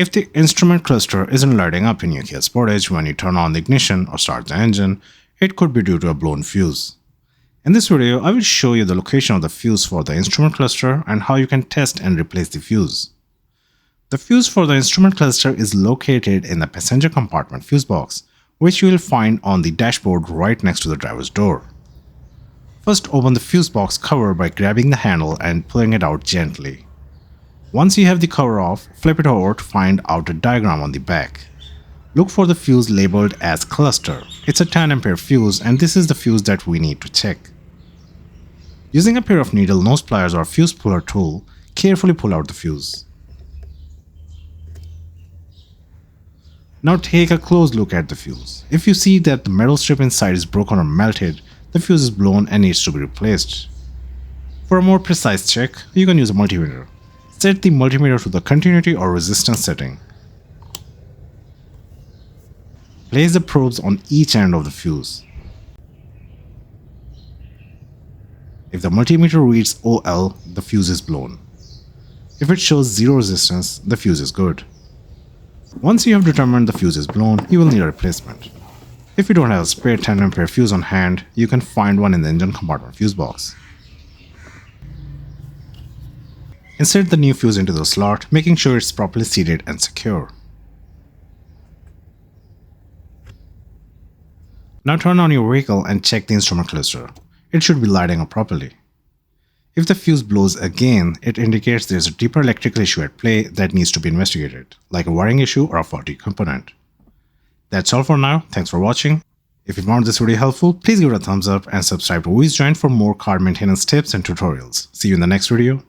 If the instrument cluster isn't lighting up in your Kia Sportage when you turn on the ignition or start the engine, it could be due to a blown fuse. In this video, I will show you the location of the fuse for the instrument cluster and how you can test and replace the fuse. The fuse for the instrument cluster is located in the passenger compartment fuse box, which you will find on the dashboard right next to the driver's door. First, open the fuse box cover by grabbing the handle and pulling it out gently. Once you have the cover off, flip it over to find out a diagram on the back. Look for the fuse labeled as cluster. It's a 10 ampere fuse and this is the fuse that we need to check. Using a pair of needle nose pliers or fuse puller tool, carefully pull out the fuse. Now take a close look at the fuse. If you see that the metal strip inside is broken or melted, the fuse is blown and needs to be replaced. For a more precise check, you can use a multimeter. Set the multimeter to the continuity or resistance setting. Place the probes on each end of the fuse. If the multimeter reads OL, the fuse is blown. If it shows zero resistance, the fuse is good. Once you have determined the fuse is blown, you will need a replacement. If you don't have a spare 10 ampere fuse on hand, you can find one in the engine compartment fuse box. Insert the new fuse into the slot, making sure it's properly seated and secure. Now turn on your vehicle and check the instrument cluster. It should be lighting up properly. If the fuse blows again, it indicates there's a deeper electrical issue at play that needs to be investigated, like a wiring issue or a faulty component. That's all for now. Thanks for watching. If you found this video helpful, please give it a thumbs up and subscribe to Join for more car maintenance tips and tutorials. See you in the next video.